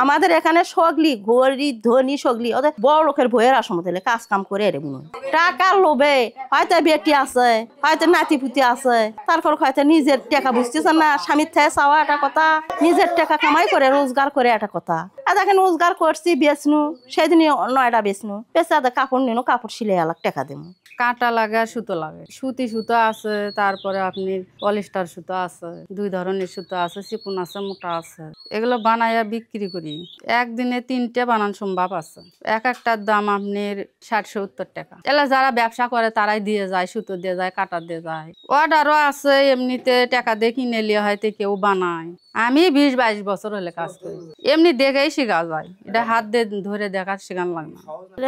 আমাদের এখানে সগলি গরিব ধনী সগলি ওদের বড় লোকের বইয়ের আসমত কাজ কাম করে রে বুনো টাকার লোভে হয়তো বেটি আছে হয়তো নাতি পুতি আছে তারপর হয়তো নিজের টাকা বুঝতেছে না স্বামীর থেকে চাওয়া একটা কথা নিজের টাকা কামাই করে রোজগার করে একটা কথা আর দেখেন রোজগার করছি বেচনু সেদিনই 9টা বেচনু বেচে কাপড় নিনো কাপড় সিলাই আলাক টাকা দেবো কাঁটা লাগে আর সুতো লাগে সুতি সুতো আছে তারপরে আপনি পলিস্টার সুতো আছে 2 ধরনের সুতো আছে চিকন আছে মোটা আছে এগুলো বানাইয়া বিক্রি করি একদিনে 3টে বানান সম্ভব আছে একটার দাম আপনার 60-70 টাকা এলা যারা ব্যবসা করে তারাই দিয়ে যায় সুতো দিয়ে যায় কাঁটা দিয়ে যায় অর্ডারও আছে এমনিতে টাকা দিয়ে কিনে নিয়ে হয়তো কেউ বানায় আমি 20-22 বছর হলে কাজ করি এমনি দেখেই শেখা যায় এটা হাত দিয়ে ধরে দেখার শেখান লাগে না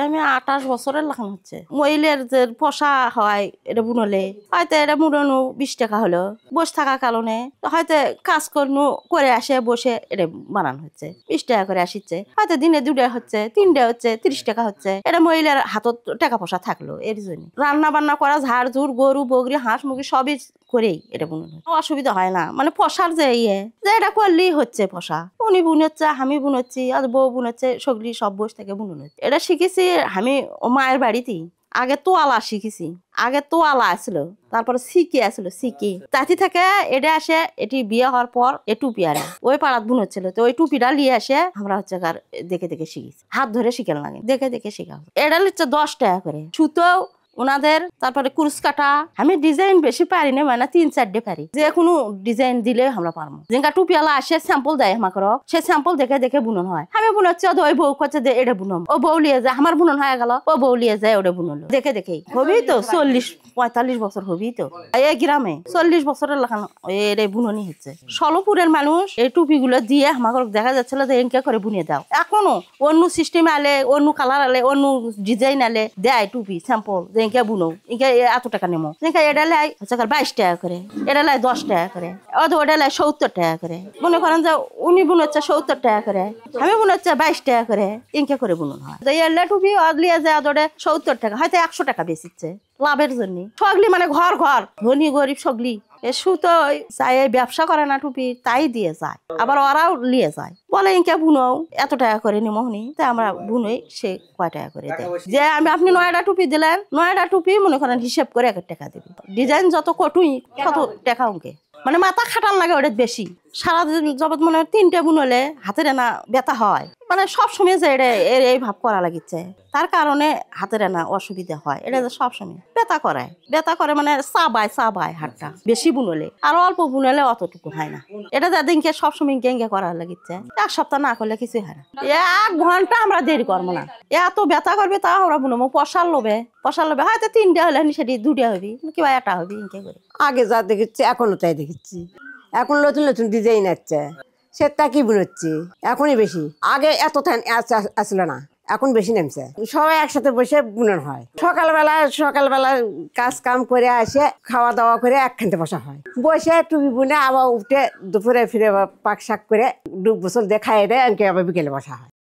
আমি 28 বছরের লাগানো হচ্ছে মহিলার যে পোষা হয় এটা বুনলে হয়তো এটা বুনানো 20 টাকা হলো বসে থাকার কারণে হয়তো কাজ করে আসে বসে এটা বানানো হচ্ছে 20 টাকা করে আসছে হয়তো দিনে 2টা হচ্ছে 3টা হচ্ছে 30 টাকা হচ্ছে এটা মহিলার হাতত টাকা পয়সা থাকলো এর জন্য রান্না বান্না করা ঝাড় ঝুড় গরু বগরি হাঁস মুরগি সবই করেই এটা বুনানো অসুবিধা হয় না মানে পোষার যে যে এটা করলেই হচ্ছে পোষা উনি বুনচ্ছে আমি বুনচ্ছি আর বউ বুনচ্ছে সগলি সব বসে থেকে বুনুন হচ্ছে এটা শিখেছি আমি মায়ের বাড়িতেই আগে তোয়ালা শিখেছি আগে তোয়ালা আসলো তারপরে সিকি আসলো সিকি তাঁতি থেকে এটা আসে এটি বিয়ে হওয়ার পর এ টুপি আরে ওই পাড়াত বুন হচ্ছিল তো ওই টুপিটা নিয়ে আসে আমরা হচ্ছে দেখে দেখে শিখেছি হাত ধরে শিখেন লাগে দেখে দেখে শেখা এটা হচ্ছে 10 টাকা করে সুতো ওনাদের তারপরে কুরুশ কাটা আমি ডিজাইন বেশি পারি না মানে 3-4টে পারি যে কোনো ডিজাইন দিলে আমরা পারবো যেটা টুপিওয়ালা আসে স্যাম্পল দেয় আমাকে সে স্যাম্পল দেখে দেখে বুনন হয় আমি বুনছি ওই বউ করছে যে এটা বুনম ও বউ লিয়ে যায় আমার বুনন হয়ে গেল ও বউ লিয়ে যায় ওটা বুনলো দেখে দেখেই হবি তো 40-45 বছর হবি তো এই গ্রামে 40 বছরের লেখান এটাই বুননি হচ্ছে ষোলপুরের মানুষ এই টুপিগুলো দিয়ে আমাকে দেখা যাচ্ছিল যে এনকে করে বুনিয়ে দাও এখনো অন্য সিস্টেম আলে অন্য কালার আলে অন্য ডিজাইন আলে দেয় টুপি স্যাম্পল ইনকে বুনো ইনকে এত টাকা নেবো ইনকে এটা লাই হচ্ছে 22 টাকা করে এটা লাই 10 টাকা করে ওটা লাই 70 টাকা করে মনে করেন যে উনি বুনচ্ছে 70 টাকা করে আমি বুনচ্ছে 22 টাকা করে ইনকে করে বুনন হয় এলে টুপি লিয়ে যায় ওটা 70 টাকা হয়তো 100 টাকা বেশিচ্ছে লাভের জন্য সগলি মানে ঘর ঘর ধনী গরিব সগলি সুতো চাই ব্যবসা করে না টুপি তাই দিয়ে যায় আবার ওরাও নিয়ে যায় বলে ইনকে বুনো এত টাকা করে নিমোহনি তাই আমরা বুনোই সে কয় টাকা করে দেয় যে আপনি 9টা টুপি দিলেন 9টা টুপি মনে করেন হিসেব করে 1 টাকা দিবি ডিজাইন যত কটুই তত টাকা অঙ্কে মানে মাথা খাটান লাগে ওটা বেশি সারাদিন জগৎ মনে হয় 3টে বুনলে হাতের না ব্যথা হয় মানে সবসময় যে এটা এই ভাব করা লাগিচ্ছে তার কারণে হাতের না অসুবিধা হয় এটা সবসময় ব্যথা করে মানে চাবায় হাতটা বেশি বুনলে আর অল্প বুনলে অতটুকু হয় না এটা যাদেরকে সবসময় গেঙ্গে করা লাগিচ্ছে 1 সপ্তাহ না করলে কিছু হয় না 1 ঘন্টা আমরা দেরি করবো না এত ব্যথা করবে তাও আমরা বুনবো পশার লোভে হয়তো 3টে হলে সেটি 2টে হবি কিংবা 1টা হবি ইনকে করে আগে যা দেখেছি এখনো তাই দেখেছি এখন নতুন নতুন ডিজাইন আসছে সেটা কি বুনচ্ছি এখনই বেশি আগে এত আসলো না এখন বেশি নামছে সবাই একসাথে বসে বুনন হয় সকালবেলা কাজ কাম করে আসে খাওয়া দাওয়া করে একখানতে বসা হয় বসে টুপি বুনে আবার উঠে দুপুরে ফিরে পাক শাক করে 2 বছর দেখায় দেয় আবার বিকেলে বসা হয়।